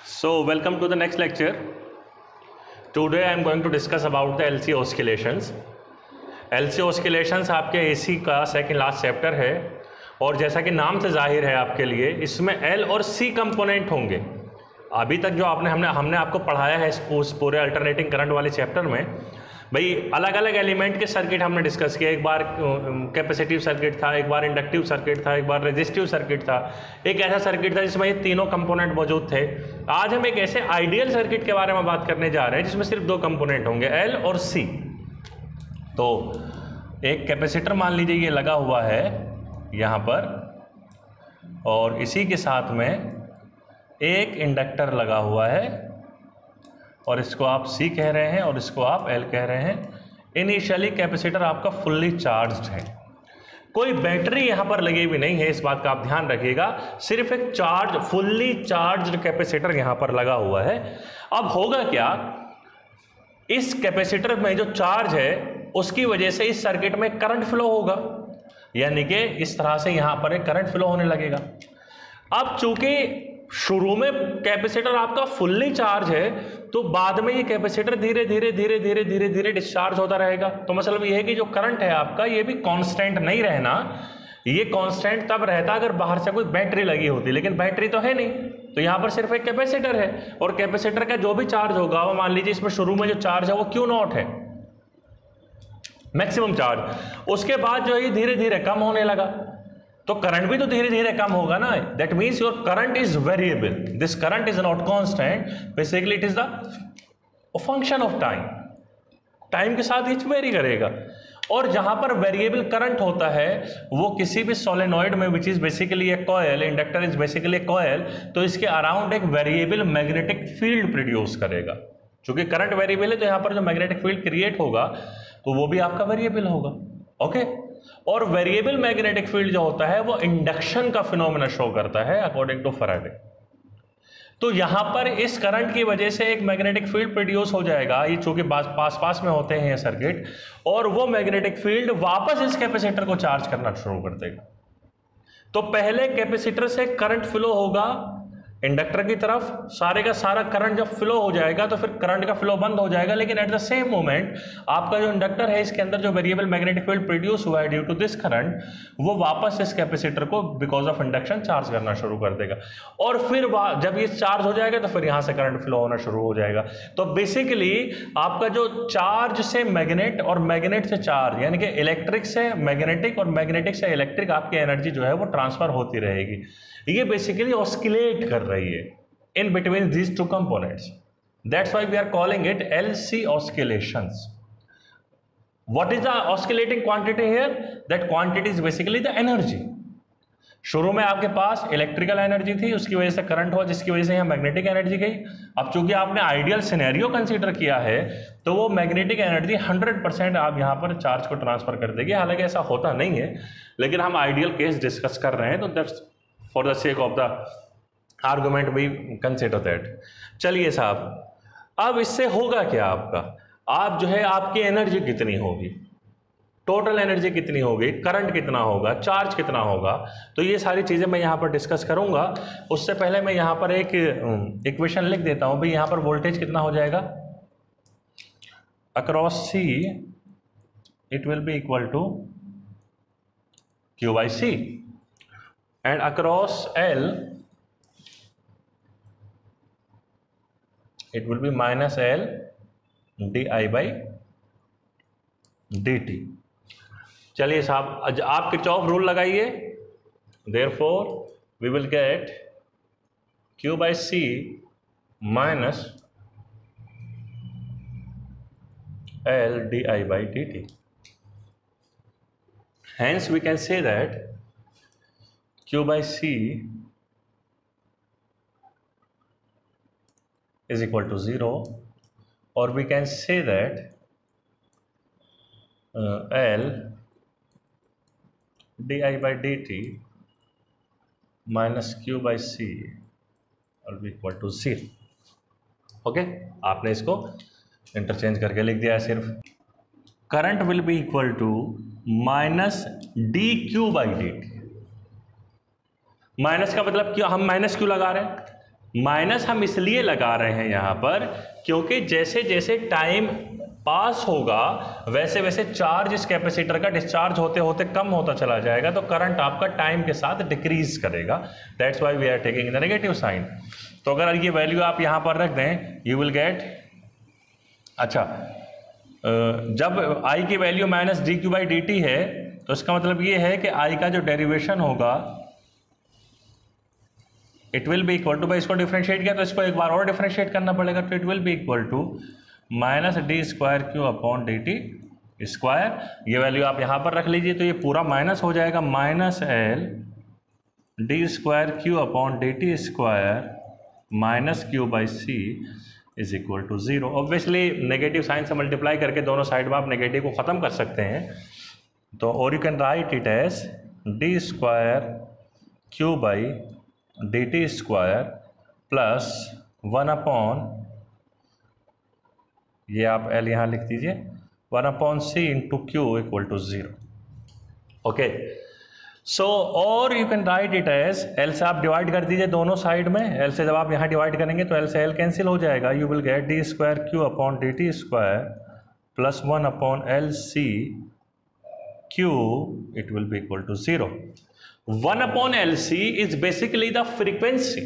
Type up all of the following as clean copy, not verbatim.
So welcome to the next lecture. Today I am going to discuss about the LC oscillations. LC oscillations आपके AC का second last chapter है और जैसा कि नाम से जाहिर है आपके लिए इसमें L और C कंपोनेंट होंगे। अभी तक जो हमने आपको पढ़ाया है उस पूरे अल्टरनेटिंग करंट वाले चैप्टर में भाई अलग अलग एलिमेंट के सर्किट हमने डिस्कस किया। एक बार कैपेसिटिव सर्किट था, एक बार इंडक्टिव सर्किट था, एक बार रेजिस्टिव सर्किट था, एक ऐसा सर्किट था जिसमें ये तीनों कंपोनेंट मौजूद थे। आज हम एक ऐसे आइडियल सर्किट के बारे में बात करने जा रहे हैं जिसमें सिर्फ दो कंपोनेंट होंगे, L और C। तो एक कैपेसिटर मान लीजिए ये लगा हुआ है यहाँ पर और इसी के साथ में एक इंडक्टर लगा हुआ है और इसको आप C कह रहे हैं और इसको आप L कह रहे हैं। इनिशियली कैपेसिटर आपका फुल्ली चार्ज्ड है, कोई बैटरी यहाँ पर लगी हुई नहीं है, इस बात का आप ध्यान रखिएगा। सिर्फ एक फुल्ली चार्ज्ड कैपेसिटर यहाँ पर लगा हुआ है। अब होगा क्या, इस कैपेसिटर में जो चार्ज है उसकी वजह से इस सर्किट में करंट फ्लो होगा, यानी कि इस तरह से यहाँ पर एक करंट फ्लो होने लगेगा। अब चूंकि शुरू में कैपेसिटर आपका फुल्ली चार्ज है तो बाद में ये कैपेसिटर धीरे धीरे डिस्चार्ज होता रहेगा। तो मतलब ये है कि जो करंट है आपका ये भी कांस्टेंट नहीं रहना। ये कांस्टेंट तब रहता अगर बाहर से कोई बैटरी लगी होती, लेकिन बैटरी तो है नहीं, तो यहाँ पर सिर्फ एक कैपेसिटर है और कैपेसिटर का जो भी चार्ज होगा वो मान लीजिए इसमें शुरू में जो चार्ज है वो Q0 है, मैक्सिमम चार्ज। उसके बाद जो है धीरे धीरे कम होने लगा तो करंट भी तो धीरे धीरे कम होगा ना। That means your current is variable, this current is not constant, basically it is the function of time. Time के साथ ये वेरी करेगा और जहां पर वेरिएबल करंट होता है वो किसी भी सोलेनॉइड में which is basically A coil, inductor is basically A coil, तो इसके अराउंड एक वेरिएबल मैग्नेटिक फील्ड प्रोड्यूस करेगा। चूंकि करंट वेरिएबल है तो यहाँ पर जो मैग्नेटिक फील्ड क्रिएट होगा तो वो भी आपका वेरिएबल होगा। ओके, और वेरिएबल मैग्नेटिक फील्ड जो होता है वो इंडक्शन का फिनोमेना शो करता है अकॉर्डिंग टू फैराडे। तो यहां पर इस करंट की वजह से एक मैग्नेटिक फील्ड प्रोड्यूस हो जाएगा, ये चूंकि पास में होते हैं ये सर्किट, और वो मैग्नेटिक फील्ड वापस इस कैपेसिटर को चार्ज करना शुरू कर देगा। तो पहले कैपेसिटर से करंट फ्लो होगा इंडक्टर की तरफ, सारे का सारा करंट जब फ्लो हो जाएगा तो फिर करंट का फ्लो बंद हो जाएगा, लेकिन एट द सेम मोमेंट आपका जो इंडक्टर है इसके अंदर जो वेरिएबल मैग्नेटिक फील्ड प्रोड्यूस हुआ है ड्यू टू दिस करंट वो वापस इस कैपेसिटर को बिकॉज ऑफ इंडक्शन चार्ज करना शुरू कर देगा और फिर जब ये चार्ज हो जाएगा तो फिर यहाँ से करंट फ्लो होना शुरू हो जाएगा। तो बेसिकली आपका जो चार्ज से मैग्नेट और मैग्नेट से चार्ज, यानी कि इलेक्ट्रिक से मैग्नेटिक और मैग्नेटिक से इलेक्ट्रिक आपकी एनर्जी जो है वो ट्रांसफर होती रहेगी। ये बेसिकली ऑस्किलेट कर रही है in between these two components. That's why we are calling it LC oscillations. What is the oscillating quantity here? That quantity is basically the energy. शुरू में आपके पास इलेक्ट्रिकल एनर्जी थी, उसकी वजह से करंट हुआ जिसकी वजह से यहाँ मैग्नेटिक एनर्जी गई। अब चूंकि आपने आइडियल सिनेरियो कंसीडर किया है तो वो मैग्नेटिक एनर्जी 100% आप यहाँ पर चार्ज को ट्रांसफर कर देगी। हालांकि ऐसा होता नहीं है, लेकिन हम आइडियल केस डिस्कस कर रहे हैं तो that's for the sake of the argument we consider that. चलिए साहब, अब इससे होगा क्या आपका, आप जो है आपकी एनर्जी कितनी होगी, टोटल एनर्जी कितनी होगी, करंट कितना होगा, चार्ज कितना होगा, तो ये सारी चीज़ें मैं यहाँ पर डिस्कस करूँगा। उससे पहले मैं यहाँ पर एक इक्वेशन लिख देता हूँ भाई। यहाँ पर वोल्टेज कितना हो जाएगा, across C it will be equal to Q/C and across L it will be minus L di/dt। चलिए साहब, आप किरचॉफ रूल लगाइए। therefore we will get Q/C minus L di/dt. hence we can say that Q/C is equal to 0, or we can say that L di/dt minus Q/C will be equal to 0. Okay, आपने इसको interchange करके लिख दिया है सिर्फ। Current will be equal to minus dQ/dt। Minus का मतलब क्यों, हम माइनस क्यों लगा रहे हैं, माइनस हम इसलिए लगा रहे हैं यहाँ पर क्योंकि जैसे जैसे टाइम पास होगा वैसे वैसे चार्ज इस कैपेसिटर का डिस्चार्ज होते होते कम होता चला जाएगा, तो करंट आपका टाइम के साथ डिक्रीज करेगा। That's why we are taking the negative sign. तो अगर ये वैल्यू आप यहाँ पर रख दें, यू विल गेट, अच्छा जब I की value minus D Q by d T है तो इसका मतलब ये है कि I का जो डेरिवेशन होगा it will be equal to, भाई इसको डिफरेंशिएट किया तो इसको एक बार और डिफरेंशिएट करना पड़ेगा, तो it will be equal to minus d square Q upon d t square. ये वैल्यू आप यहाँ पर रख लीजिए तो ये पूरा माइनस हो जाएगा, minus L d square Q upon d t square minus Q by C is equal to zero. Obviously negative sign से मल्टीप्लाई करके दोनों साइड में आप नेगेटिव को ख़त्म कर सकते हैं, तो और you can write it as d square q by d t square plus 1 upon, ये आप एल यहाँ लिख दीजिए, 1 upon C into Q equal to zero. Okay, so और you can write it as, L से आप डिवाइड कर दीजिए दोनों साइड में, एल से जब आप यहाँ डिवाइड करेंगे तो एल से एल कैंसिल हो जाएगा, you will get d square Q upon d t square plus 1 upon L C Q, it will be equal to zero. 1 upon L C is basically the frequency.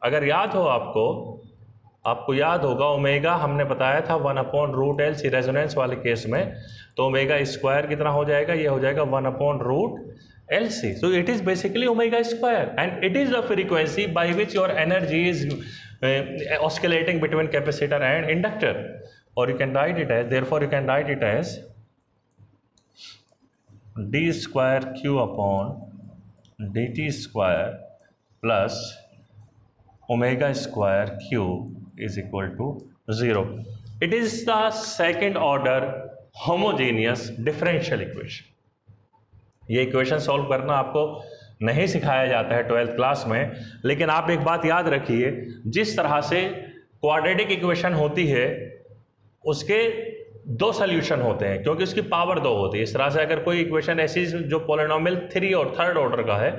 अगर याद हो आपको याद होगा omega हमने बताया था 1 upon root L C resonance वाले केस में, तो ओमेगा स्क्वायर कितना हो जाएगा, ये हो जाएगा 1 upon root L C. So it is basically omega square and it is the frequency by which your energy is oscillating between capacitor and inductor, और you can write it as, therefore you can write it as d square Q upon d t square plus omega square q is equal to 0. It is the second order homogeneous differential equation. ये equation solve करना आपको नहीं सिखाया जाता है 12th class में, लेकिन आप एक बात याद रखिए, जिस तरह से क्वाड्रेटिक इक्वेशन होती है उसके दो सोल्यूशन होते हैं क्योंकि उसकी पावर 2 होती है। इस तरह से अगर कोई इक्वेशन ऐसी जो पॉलिनोमियल 3 और थर्ड ऑर्डर का है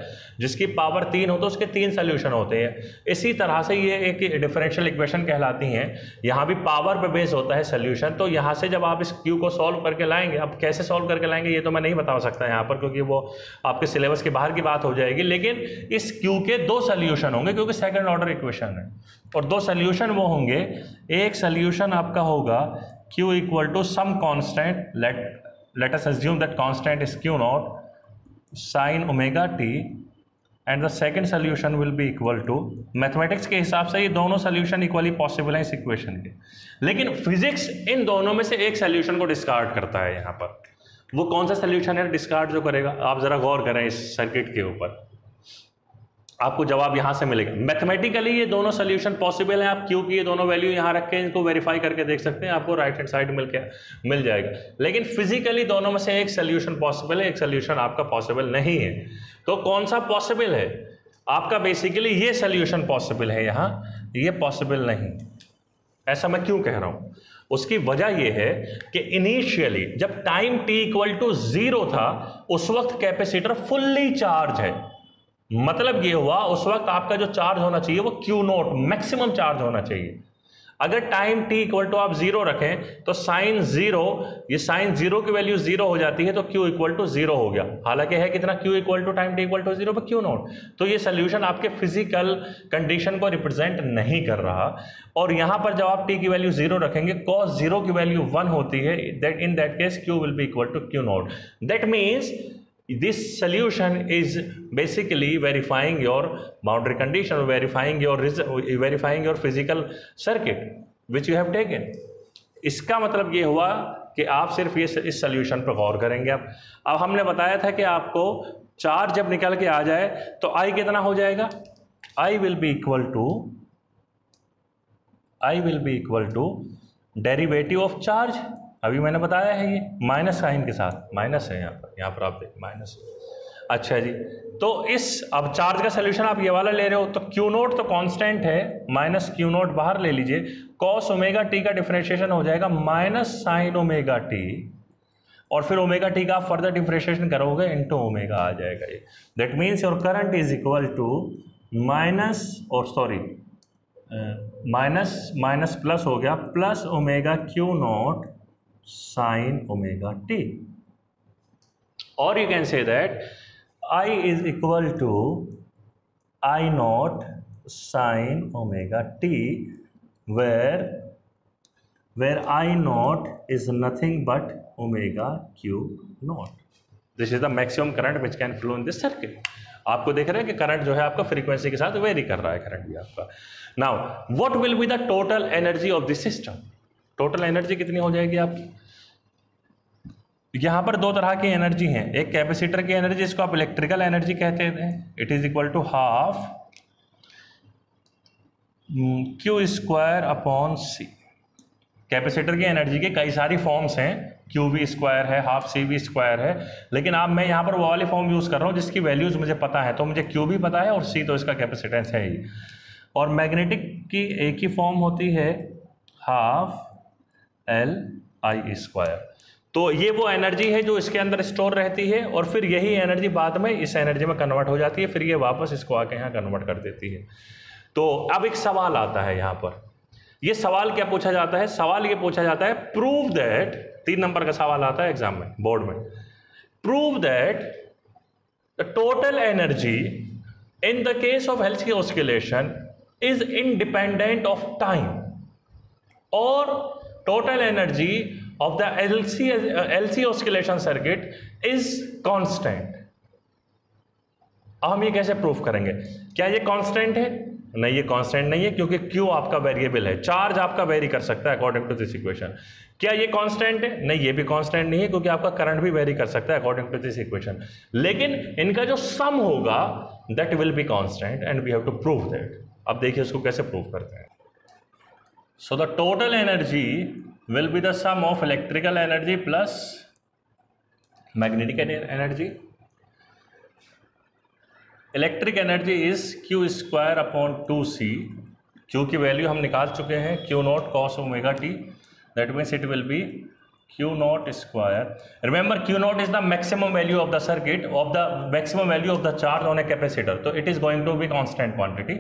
जिसकी पावर 3 हो तो उसके 3 सोल्यूशन होते हैं। इसी तरह से ये एक डिफरेंशियल इक्वेशन कहलाती हैं, यहाँ भी पावर पे बेस होता है सोल्यूशन। तो यहाँ से जब आप इस क्यू को सॉल्व करके लाएंगे, अब कैसे सॉल्व करके लाएंगे ये तो मैं नहीं बता सकता यहाँ पर क्योंकि वो आपके सिलेबस के बाहर की बात हो जाएगी, लेकिन इस क्यू के 2 सोल्यूशन होंगे क्योंकि सेकेंड ऑर्डर इक्वेशन है, और 2 सोल्यूशन वो होंगे, एक सोल्यूशन आपका होगा Q equal to some constant, let us assume that constant is Q naught sin omega t, and the second solution will be equal to, mathematics के हिसाब से ये दोनों सोल्यूशन इक्वली पॉसिबल हैं इस इक्वेशन के, लेकिन फिजिक्स इन दोनों में से एक सोल्यूशन को डिस्कार्ड करता है। यहाँ पर वो कौन सा सोल्यूशन है डिस्कार्ड जो करेगा, आप जरा गौर करें इस सर्किट के ऊपर, आपको जवाब यहां से मिलेगा। मैथमेटिकली ये दोनों सोल्यूशन पॉसिबल हैं, आप क्यू की ये दोनों वैल्यू यहां रख के इनको वेरीफाई करके देख सकते हैं, आपको राइट हैंड साइड मिल जाएगा। लेकिन फिजिकली दोनों में से एक सोल्यूशन पॉसिबल है, एक सोल्यूशन आपका पॉसिबल नहीं है। तो कौन सा पॉसिबल है आपका, बेसिकली ये सोल्यूशन पॉसिबल है, यहाँ ये पॉसिबल नहीं। ऐसा मैं क्यों कह रहा हूं, उसकी वजह यह है कि इनिशियली जब टाइम t इक्वल टू 0 था उस वक्त कैपेसिटर फुल्ली चार्ज है, मतलब ये हुआ उस वक्त आपका जो चार्ज होना चाहिए वो Q नोट मैक्सिमम चार्ज होना चाहिए। अगर टाइम t इक्वल टू आप 0 रखें तो साइन 0, ये साइन 0 की वैल्यू 0 हो जाती है तो Q इक्वल टू 0 हो गया, हालांकि है कितना Q equal to time t equal to 0 पर Q नोट। तो ये सोल्यूशन आपके फिजिकल कंडीशन को रिप्रेजेंट नहीं कर रहा, और यहां पर जब आप t की वैल्यू 0 रखेंगे cos 0 की वैल्यू 1 होती है, that in that case Q will be equal to Q naught. That means this solution is basically verifying your boundary condition, verifying your physical circuit which you have taken. इसका मतलब ये हुआ कि आप सिर्फ ये इस सोल्यूशन पर गौर करेंगे। अब हमने बताया था कि आपको चार्ज जब निकल के आ जाए तो I कितना हो जाएगा, I will be equal to derivative of charge, अभी मैंने बताया है ये माइनस साइन के साथ, माइनस है यहाँ पर आप देखिए माइनस। अच्छा जी, तो इस अब चार्ज का सोल्यूशन आप ये वाला ले रहे हो तो Q नोट तो कांस्टेंट है, माइनस Q नोट बाहर ले लीजिए, कॉस ओमेगा टी का डिफरेंशिएशन हो जाएगा माइनस साइन ओमेगा टी, और फिर ओमेगा टी का आप फर्दर डिफरेंशिएशन करोगे इनटू ओमेगा आ जाएगा ये। That means your current is equal to minus, और सॉरी माइनस माइनस प्लस हो गया, plus omega Q not sine omega T, और you can say that I is equal to I naught sin omega t, where I naught is nothing but omega q naught. This is the maximum current which can flow in this circuit. आपको देख रहे हैं कि current जो है आपका frequency के साथ वेरी कर रहा है, करंट भी आपका. Now what will be the total energy of this system? Total energy कितनी हो जाएगी आपकी? यहां पर दो तरह की एनर्जी हैं. एक कैपेसिटर की एनर्जी, इसको आप इलेक्ट्रिकल एनर्जी कहते हैं, it is equal to half Q square upon C. Capacitor की एनर्जी के कई सारी फॉर्म्स हैं, क्यू वी स्क्वायर है, हाफ सी वी स्क्वायर है, लेकिन आप मैं यहाँ पर वो वाली फॉर्म यूज़ कर रहा हूँ जिसकी वैल्यूज़ मुझे पता है. तो मुझे क्यू भी पता है और सी तो इसका कैपेसिटेंस है ही. और मैग्नेटिक की एक ही फॉर्म होती है, हाफ एल आई स्क्वायर. तो ये वो एनर्जी है जो इसके अंदर स्टोर रहती है और फिर यही एनर्जी बाद में इस एनर्जी में कन्वर्ट हो जाती है, फिर ये वापस इसको आके यहाँ कन्वर्ट कर देती है. तो अब एक सवाल आता है यहाँ पर. ये सवाल क्या पूछा जाता है? सवाल ये पूछा जाता है, प्रूव दैट, 3 नंबर का सवाल आता है एग्जाम में, बोर्ड में. Prove that the total energy in the case of LC oscillation is independent of time, और total energy of the LC oscillation circuit is constant. अब हम ये कैसे प्रूफ करेंगे? क्या ये कांस्टेंट है? नहीं, ये कांस्टेंट नहीं है, क्योंकि Q आपका वेरिएबल है, चार्ज आपका वेरी कर सकता है अकॉर्डिंग टू दिस इक्वेशन. क्या ये कांस्टेंट है? नहीं, ये भी कांस्टेंट नहीं है, क्योंकि आपका करंट भी वेरी कर सकता है अकॉर्डिंग टू दिस इक्वेशन. लेकिन इनका जो सम होगा that will be constant and we have to prove that. अब देखिए उसको कैसे प्रूव करते हैं. So the total energy will be the sum of electrical energy plus magnetic energy. Electric energy is Q square upon 2C. Q की value हम निकाल चुके हैं, Q naught cos omega t. That means it will be Q naught square. Remember, Q naught is the maximum value of the circuit, of the maximum value of the charge on a capacitor. So it is going to be constant quantity.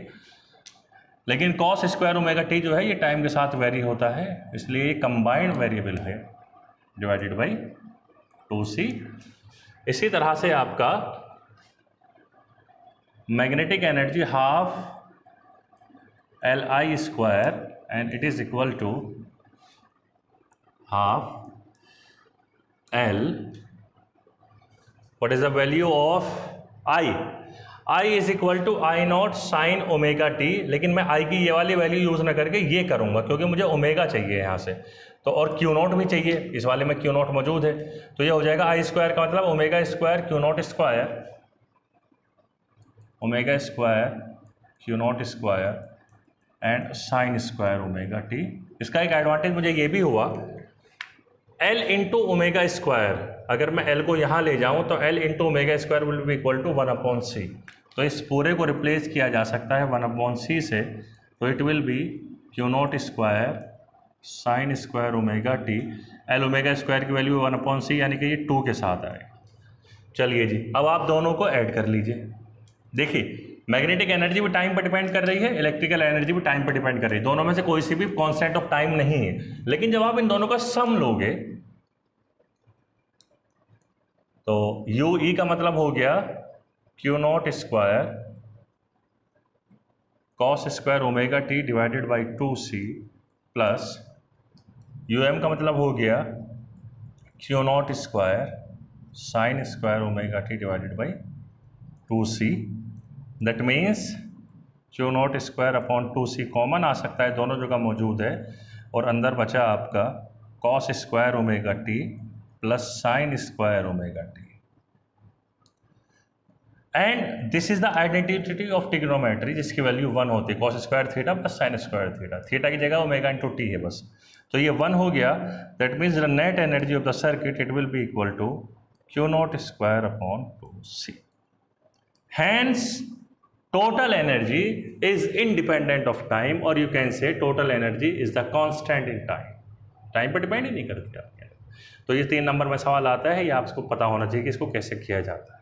लेकिन cos square omega T जो है ये time के साथ very होता है, इसलिए ये कंबाइंड वेरिएबल है डिवाइडेड बाई 2c. इसी तरह से आपका magnetic energy half L I square and it is equal to half L, what is the value of I? I is equal to I naught sine omega t. लेकिन मैं I की ये वाली value use ना करके ये करूंगा, क्योंकि मुझे ओमेगा चाहिए यहाँ से, तो और Q नॉट भी चाहिए, इस वाले में Q नॉट मौजूद है. तो ये हो जाएगा आई स्क्वायर का मतलब omega square Q not square, omega square Q not square and sign square omega T. इसका एक एडवांटेज मुझे ये भी हुआ, L इंटू ओमेगा स्क्वायर, अगर मैं L को यहाँ ले जाऊँ तो L into omega square will be equal to 1/c. तो इस पूरे को रिप्लेस किया जा सकता है 1/c से, तो it will B Q not square sine square omega T. L omega square की वैल्यू 1/c, यानी कि ये 2 के साथ आए. चलिए जी, अब आप दोनों को ऐड कर लीजिए. देखिए, मैग्नेटिक एनर्जी भी टाइम पर डिपेंड कर रही है, इलेक्ट्रिकल एनर्जी भी टाइम पर डिपेंड कर रही है, दोनों में से कोई सी भी कांस्टेंट ऑफ टाइम नहीं है. लेकिन जब आप इन दोनों का सम लोगे तो यू ई का मतलब हो गया Q not square cos square omega T divided by 2c plus U M का मतलब हो गया Q not square sine square omega T divided by 2c. That means Q not square upon 2c common आ सकता है, दोनों जगह मौजूद है, और अंदर बचा आपका cos square omega T plus sign square omega T. And this is the identity of trigonometry, जिसकी वैल्यू 1 होती है, cos square theta plus sine square theta. Theta की जगह ओमेगा इंटू टी है बस, तो ये 1 हो गया. That means the net energy of the circuit it will be equal to Q not square upon 2c. Hence total energy is independent of time, or you can say total energy is the constant in time. Time पर depend ही नहीं करती आपके. तो ये 3 number में सवाल आता है, ये आपको पता होना चाहिए कि इसको कैसे किया जाता है.